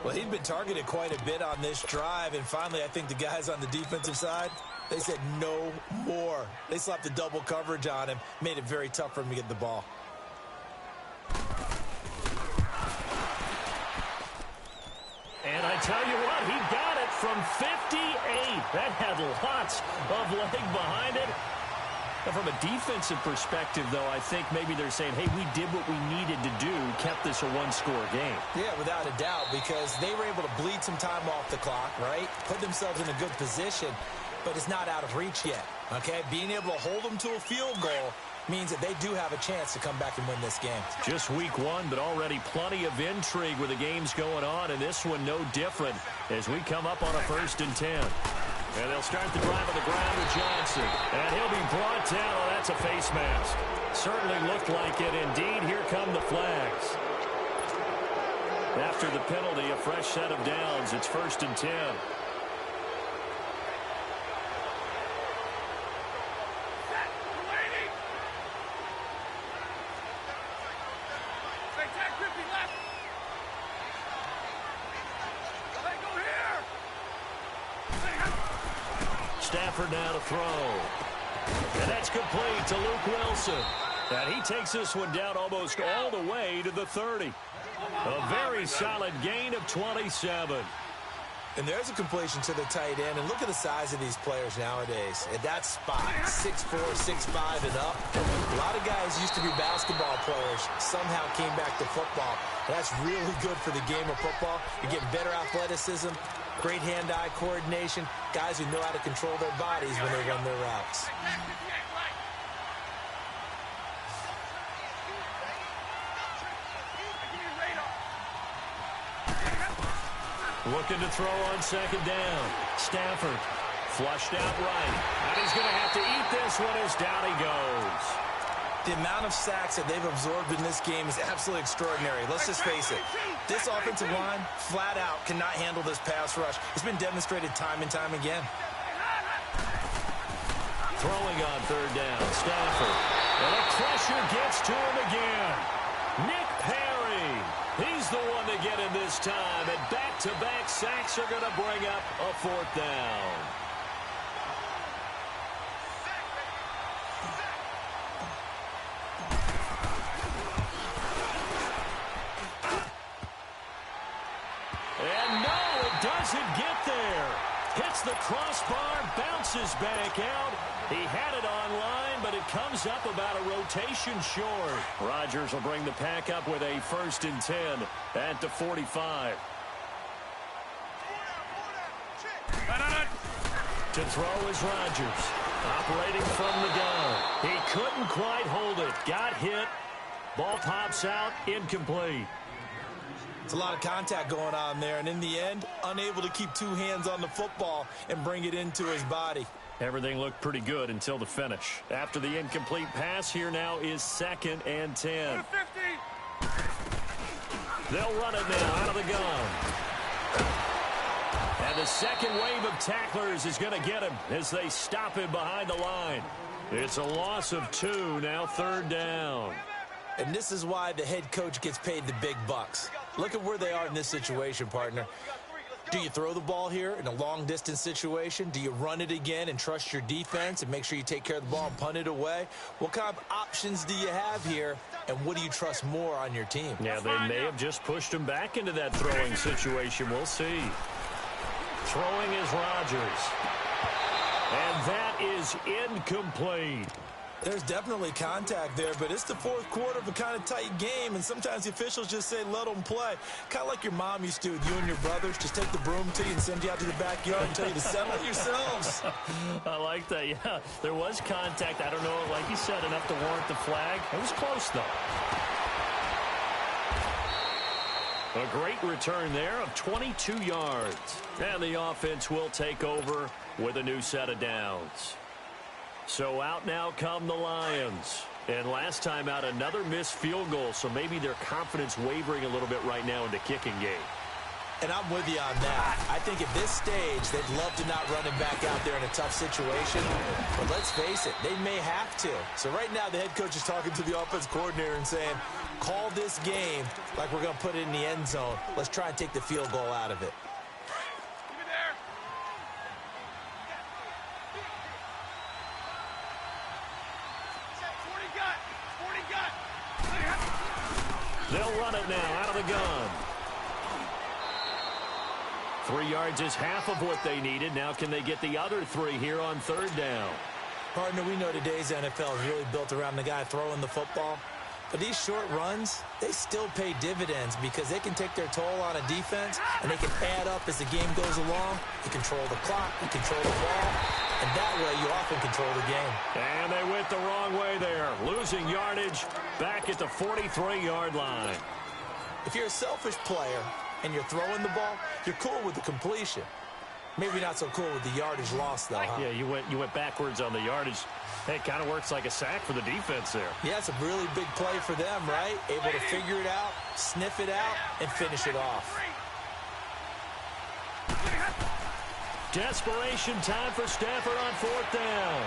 Well, he'd been targeted quite a bit on this drive, and finally I think the guys on the defensive side, they said no more. They slapped the double coverage on him, made it very tough for him to get the ball. And I tell you what, he got it from 58. That had lots of leg behind it. And from a defensive perspective, though, I think maybe they're saying, hey, we did what we needed to do, kept this a one-score game. Yeah, without a doubt, because they were able to bleed some time off the clock, right? Put themselves in a good position, but it's not out of reach yet, okay? Being able to hold them to a field goal means that they do have a chance to come back and win this game. Just week 1, but already plenty of intrigue with the games going on, and this one no different as we come up on a 1st and 10. And they'll start the drive on the ground with Johnson. And he'll be brought down. Oh, that's a face mask. Certainly looked like it. Indeed, here come the flags. After the penalty, a fresh set of downs. It's 1st and 10. Stafford now to throw. And that's complete to Luke Wilson. And he takes this one down almost all the way to the 30. A very solid gain of 27. And there's a completion to the tight end. And look at the size of these players nowadays. At that spot, 6'4", 6'5", and up. A lot of guys used to be basketball players, somehow came back to football. And that's really good for the game of football. You're getting better athleticism, great hand-eye coordination, guys who know how to control their bodies when they run their routes. Looking to throw on 2nd down. Stafford flushed out right. And he's going to have to eat this one as down he goes. The amount of sacks that they've absorbed in this game is absolutely extraordinary. Let's just face it. This offensive line, flat out, cannot handle this pass rush. It's been demonstrated time and time again. Throwing on 3rd down. Stafford. And the pressure gets to him again. Nick Perry. He's the one to get in this time. And back-to-back sacks are going to bring up a 4th down. And no, it doesn't get there. Hits the crossbar, bounces back out. He had it online, but it comes up about a rotation short. Rodgers will bring the pack up with a 1st and 10 at the 45. To throw is Rodgers. Operating from the gun. He couldn't quite hold it. Got hit. Ball pops out. Incomplete. It's a lot of contact going on there, and in the end, unable to keep 2 hands on the football and bring it into his body. Everything looked pretty good until the finish. After the incomplete pass, here now is 2nd and 10. They'll run it now out of the gun. And the second wave of tacklers is going to get him as they stop him behind the line. It's a loss of 2, now 3rd down. And this is why the head coach gets paid the big bucks. Look at where they are in this situation, partner. Do you throw the ball here in a long-distance situation? Do you run it again and trust your defense and make sure you take care of the ball and punt it away? What kind of options do you have here, and what do you trust more on your team? Yeah, they may have just pushed him back into that throwing situation. We'll see. Throwing is Rodgers. And that is incomplete. There's definitely contact there, but it's the fourth quarter of a kind of tight game, and sometimes the officials just say, let them play. Kind of like your mom used to with you and your brothers. Just take the broom to you and send you out to the backyard and tell you to settle it yourselves. I like that, yeah. There was contact. I don't know, like you said, enough to warrant the flag. It was close, though. A great return there of 22 yards. And the offense will take over with a new set of downs. So out now come the Lions. And last time out, another missed field goal, so maybe their confidence wavering a little bit right now in the kicking game. And I'm with you on that. I think at this stage, they'd love to not run him back out there in a tough situation. But let's face it, they may have to. So right now, the head coach is talking to the offense coordinator and saying, call this game like we're going to put it in the end zone. Let's try and take the field goal out of it. They'll run it now out of the gun. 3 yards is half of what they needed. Now can they get the other 3 here on third down? Partner, we know today's NFL is really built around the guy throwing the football. But these short runs, they still pay dividends because they can take their toll on a defense and they can add up as the game goes along. You control the clock, you control the ball, and that way you often control the game. And they went the wrong way there, losing yardage back at the 43-yard line. If you're a selfish player and you're throwing the ball, you're cool with the completion. Maybe not so cool with the yardage loss, though, huh? Yeah, you went backwards on the yardage. Hey, it kind of works like a sack for the defense there. Yeah, it's a really big play for them, right? Able to figure it out, sniff it out, and finish it off. Desperation time for Stafford on fourth down.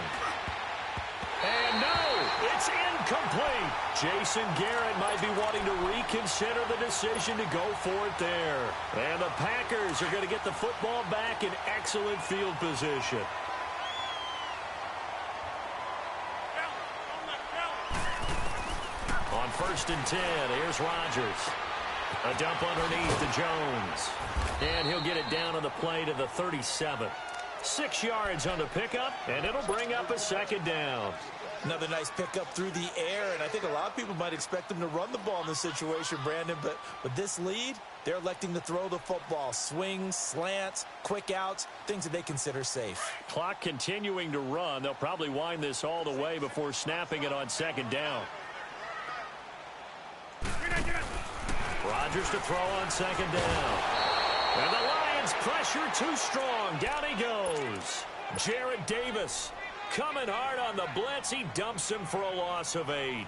And no, it's incomplete. Jason Garrett might be wanting to reconsider the decision to go for it there. And the Packers are going to get the football back in excellent field position. On 1st and 10, here's Rodgers. A dump underneath to Jones. And he'll get it down on the play to the 37. 6 yards on the pickup, and it'll bring up a second down. Another nice pickup through the air, and I think a lot of people might expect them to run the ball in this situation, Brandon, but with this lead, they're electing to throw the football. Swings, slants, quick outs, things that they consider safe. Clock continuing to run. They'll probably wind this all the way before snapping it on second down. Rodgers to throw on second down. And the Lions pressure too strong. Down he goes. Jarrett Davis coming hard on the blitz. He dumps him for a loss of 8.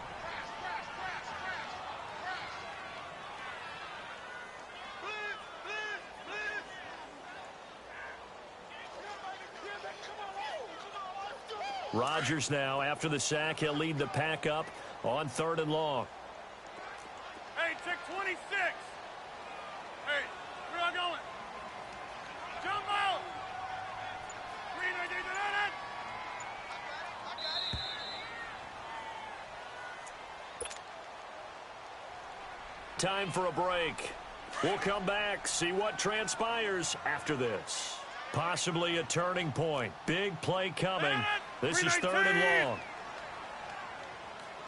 Rodgers now, after the sack, he'll lead the pack up on 3rd and long. Hey, check 26. Hey, where y'all going? Jump out. Green, I did that. Time for a break. We'll come back, see what transpires after this. Possibly a turning point. Big play coming. This is 3rd and long.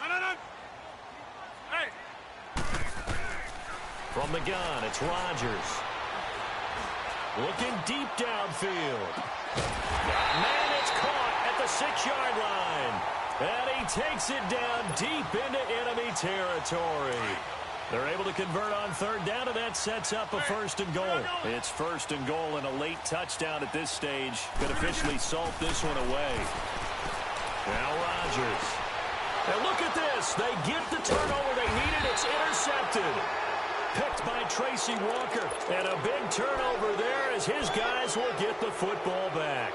No. Hey. From the gun, it's Rodgers. Looking deep downfield. Man, it's caught at the 6-yard line. And he takes it down deep into enemy territory. They're able to convert on 3rd down, and that sets up a 1st and goal. It's 1st and goal and a late touchdown at this stage. Could officially salt this one away. Now Rodgers. And look at this. They get the turnover they needed. It's intercepted. Picked by Tracy Walker. And a big turnover there as his guys will get the football back.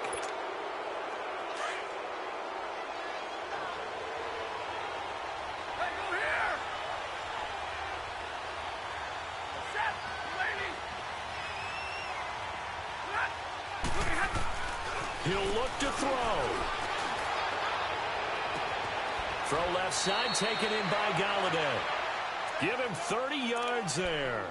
He'll look to throw. Throw left side, taken in by Galladay. Give him 30 yards there.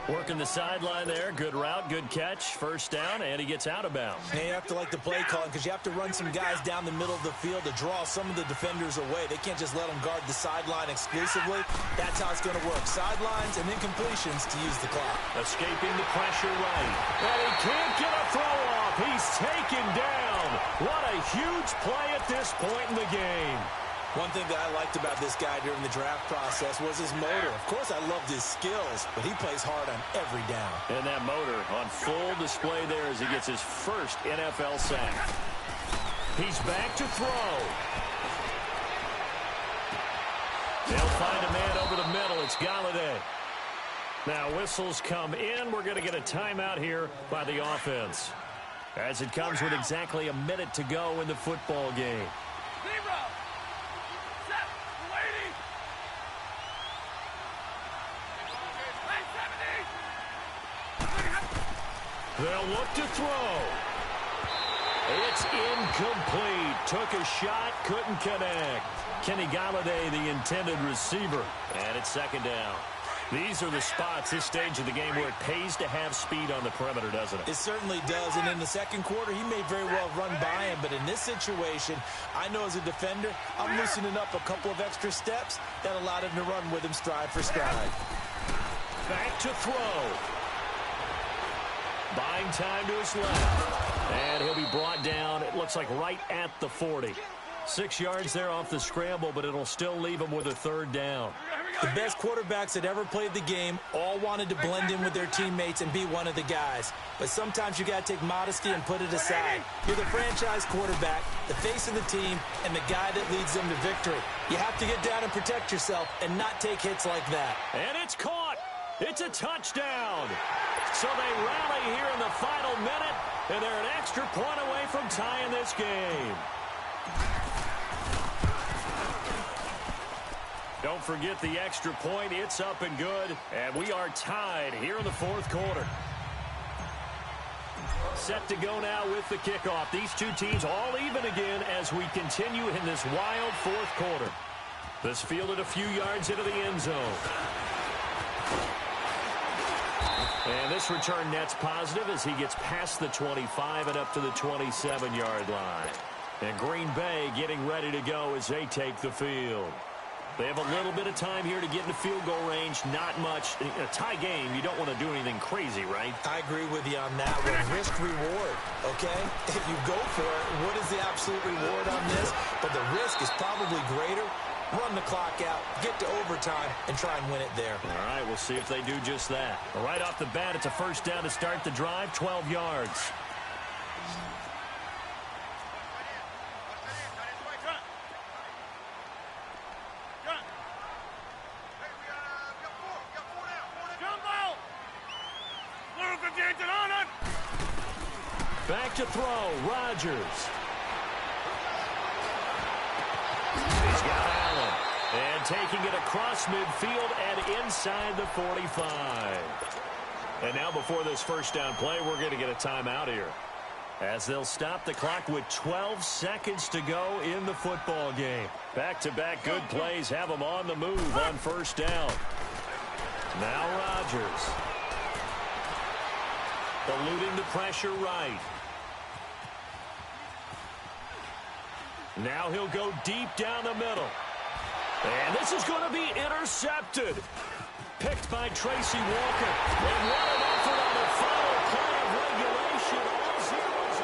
Working the sideline there. Good route, good catch. First down, and he gets out of bounds. And you have to like the play calling because you have to run some guys down the middle of the field to draw some of the defenders away. They can't just let them guard the sideline exclusively. That's how it's going to work. Sidelines and then completions to use the clock. Escaping the pressure right. And he can't get a throw off. He's taken down. What a huge play at this point in the game. One thing that I liked about this guy during the draft process was his motor. Of course, I loved his skills, but he plays hard on every down. And that motor on full display there as he gets his first NFL sack. He's back to throw. They'll find a man over the middle. It's Galladay. Now whistles come in. We're going to get a timeout here by the offense, as it comes with exactly a minute to go in the football game. They'll look to throw. It's incomplete. Took a shot, couldn't connect. Kenny Galladay, the intended receiver. And it's second down. These are the spots, this stage of the game, where it pays to have speed on the perimeter, doesn't it? It certainly does. And in the second quarter, he may very well run by him. But in this situation, I know as a defender, I'm loosening up a couple of extra steps that allowed him to run with him stride for stride. Back to throw. Buying time to his left. And he'll be brought down, it looks like right at the 40. 6 yards there off the scramble, but it'll still leave him with a third down. The best quarterbacks that ever played the game all wanted to blend in with their teammates and be one of the guys. But sometimes you got to take modesty and put it aside. You're the franchise quarterback, the face of the team, and the guy that leads them to victory. You have to get down and protect yourself and not take hits like that. And it's caught. It's a touchdown. So they rally here in the final minute, and they're an extra point away from tying this game. Don't forget the extra point. It's up and good, and we are tied here in the fourth quarter. Set to go now with the kickoff. These two teams all even again as we continue in this wild fourth quarter. This fielded a few yards into the end zone. And this return net's positive as he gets past the 25 and up to the 27-yard line. And Green Bay getting ready to go as they take the field. They have a little bit of time here to get into field goal range. Not much. In a tie game, you don't want to do anything crazy, right? I agree with you on that one. Risk-reward, okay? If you go for it, what is the absolute reward on this? But the risk is probably greater. Run the clock out, get to overtime, and try and win it there. All right, we'll see if they do just that. Right off the bat, it's a first down to start the drive, 12 yards. Back to throw, Rodgers. He's got Allen. And taking it across midfield and inside the 45. And now before this first down play, we're going to get a timeout here, as they'll stop the clock with 12 seconds to go in the football game. Back-to-back good plays have them on the move on first down. Now Rodgers. Eluding the pressure right. Now he'll go deep down the middle. And this is going to be intercepted. Picked by Tracy Walker. And what an effort on the final play of regulation. All zeros.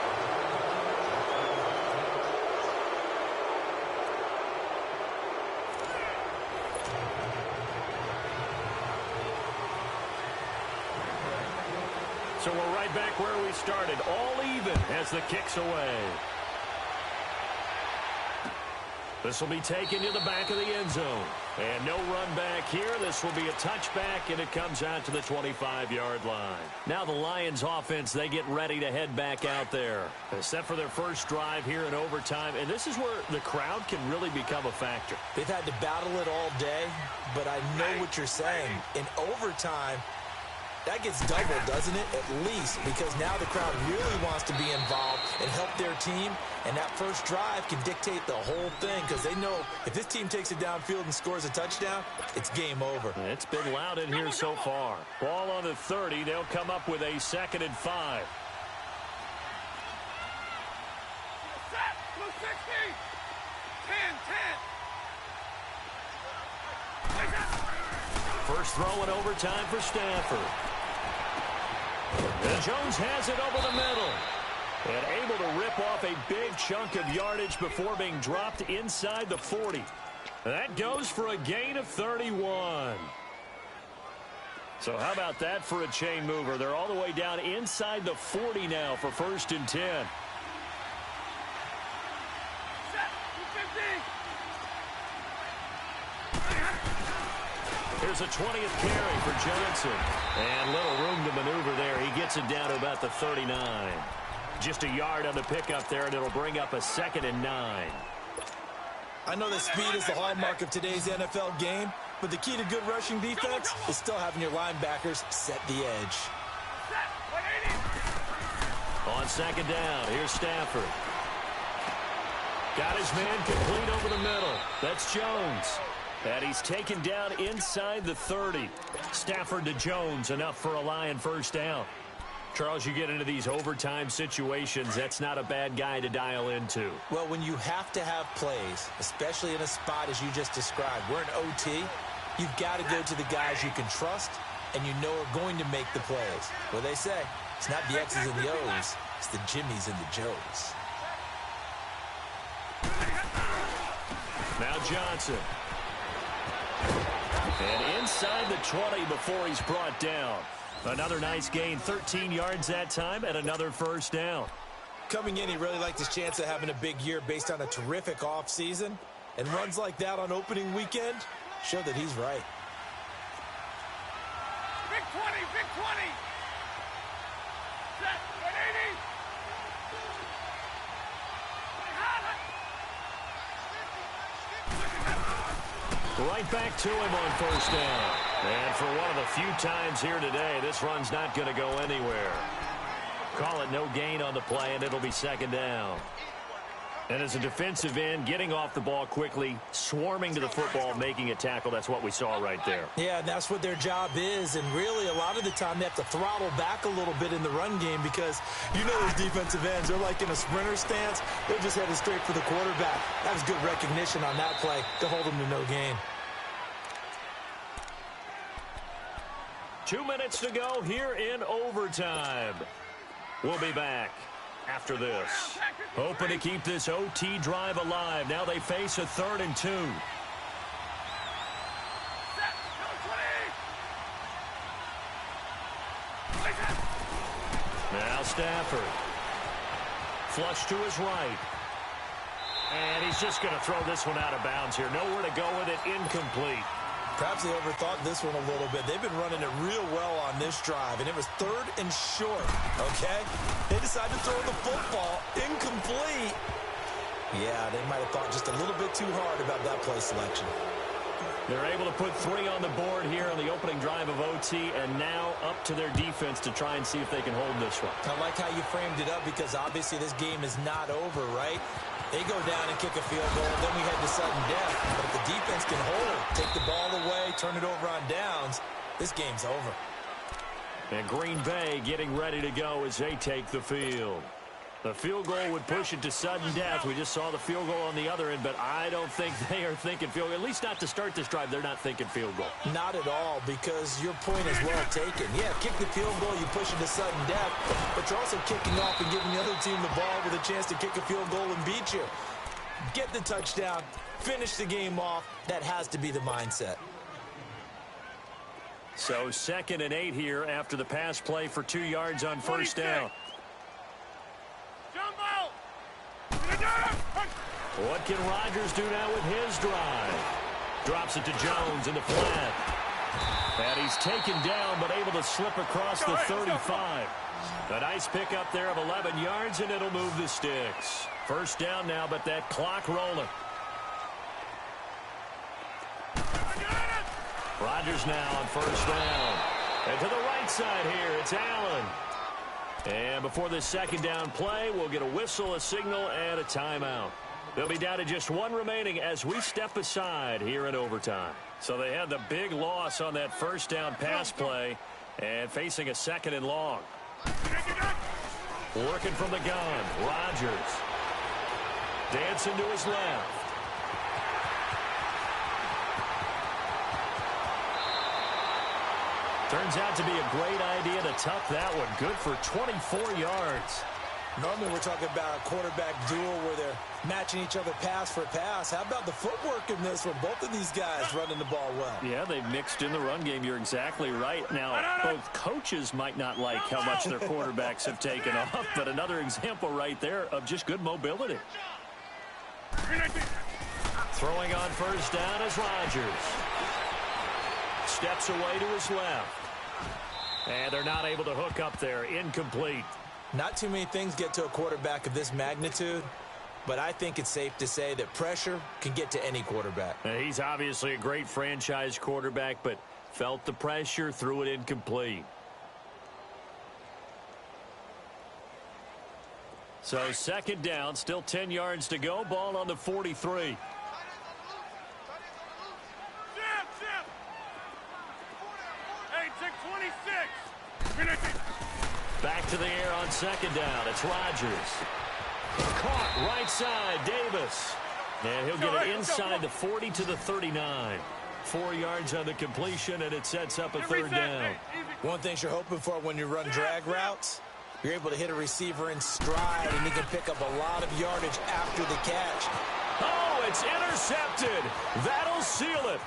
So we're right back where we started. All even as the kick's away. This will be taken to the back of the end zone. And no run back here. This will be a touchback, and it comes out to the 25-yard line. Now the Lions offense, they get ready to head back out there. They're set for their first drive here in overtime, and this is where the crowd can really become a factor. They've had to battle it all day, but I know what you're saying. In overtime, That gets doubled, doesn't it? At least, because now the crowd really wants to be involved and help their team, and that first drive can dictate the whole thing because they know if this team takes it downfield and scores a touchdown, it's game over. It's been loud in here so far. Ball on the 30. They'll come up with a 2nd and 5. Set. Blue 60. 10. First throw in overtime for Stafford. And Jones has it over the middle. And able to rip off a big chunk of yardage before being dropped inside the 40. That goes for a gain of 31. So how about that for a chain mover? They're all the way down inside the 40 now for 1st and 10. Set. 250. Here's a 20th carry for Johnson. And little room to maneuver there. He gets it down to about the 39. Just a yard on the pickup there, and it'll bring up a 2nd and 9. I know that speed is the hallmark of today's NFL game, but the key to good rushing defense is still having your linebackers set the edge. Set. 180. On 2nd down, here's Stafford. Got his man complete over the middle. That's Jones. And he's taken down inside the 30. Stafford to Jones, enough for a Lion first down. Charles, you get into these overtime situations, that's not a bad guy to dial into. Well, when you have to have plays, especially in a spot as you just described, we're in OT, you've got to go to the guys you can trust and you know are going to make the plays. Well, they say, it's not the X's and the O's, it's the Jimmys and the Joes. Now Johnson. And inside the 20 before he's brought down. Another nice gain, 13 yards that time, and another first down. Coming in, he really liked his chance of having a big year based on a terrific offseason. And runs like that on opening weekend show that he's right. Big 20. Big 20. Set. 180. Right back to him on first down. And for one of the few times here today, this run's not going to go anywhere. Call it no gain on the play, and it'll be 2nd down. And as a defensive end, getting off the ball quickly, swarming to the football, making a tackle, that's what we saw right there. Yeah, and that's what their job is. And really, a lot of the time, they have to throttle back a little bit in the run game because you know those defensive ends, they're like in a sprinter stance. They're just headed straight for the quarterback. That was good recognition on that play to hold them to no gain. 2 minutes to go here in overtime. We'll be back after this. Hoping to keep this OT drive alive. Now they face a 3rd and 2. Now Stafford. Flush to his right. And he's just going to throw this one out of bounds here. Nowhere to go with it. Incomplete. Perhaps they overthought this one a little bit. They've been running it real well on this drive, and it was 3rd and short, okay? They decided to throw the football incomplete. Yeah, they might have thought just a little bit too hard about that play selection. They're able to put 3 on the board here on the opening drive of OT, and now up to their defense to try and see if they can hold this one. I like how you framed it up because obviously this game is not over, right? They go down and kick a field goal, then we head to sudden death. But if the defense can hold it, take the ball away, turn it over on downs, this game's over. And Green Bay getting ready to go as they take the field. The field goal would push it to sudden death. We just saw the field goal on the other end, but I don't think they are thinking field goal. At least not to start this drive. They're not thinking field goal. Not at all, because your point is well taken. Yeah, kick the field goal, you push it to sudden death, but you're also kicking off and giving the other team the ball with a chance to kick a field goal and beat you. Get the touchdown, finish the game off. That has to be the mindset. So 2nd and 8 here after the pass play for 2 yards on first down. Jumbo! What can Rodgers do now with his drive? Drops it to Jones in the flat. And he's taken down but able to slip across the 35. A nice pickup there of 11 yards, and it'll move the sticks. First down now, but that clock rolling. Rodgers now on first down. And to the right side here, it's Allen. And before this second down play, we'll get a whistle, a signal, and a timeout. They'll be down to just one remaining as we step aside here in overtime. So they had the big loss on that first down pass play and facing a second and long. Working from the gun, Rodgers. Dancing to his left. Turns out to be a great idea to tuck that one. Good for 24 yards. Normally we're talking about a quarterback duel where they're matching each other pass for pass. How about the footwork in this from both of these guys running the ball well? Yeah, they've mixed in the run game. You're exactly right. Now, both coaches might not like how much their quarterbacks have taken off, but another example right there of just good mobility. Throwing on first down is Rodgers. Steps away to his left. And they're not able to hook up there. Incomplete. Not too many things get to a quarterback of this magnitude, but I think it's safe to say that pressure can get to any quarterback. He's obviously a great franchise quarterback, but felt the pressure, threw it incomplete. So second down, still 10 yards to go. Ball on the 43. Back to the air on second down. It's Rodgers. Caught right side, Davis. And he'll get it inside the 40 to the 39. 4 yards on the completion, and it sets up a third down. One thing you're hoping for when you run drag routes, you're able to hit a receiver in stride, and he can pick up a lot of yardage after the catch. Oh, it's intercepted. That'll seal it.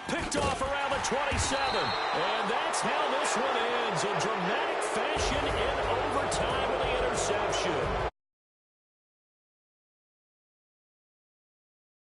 Picked off around the 27. And that's how this one ends in dramatic fashion in overtime with the interception.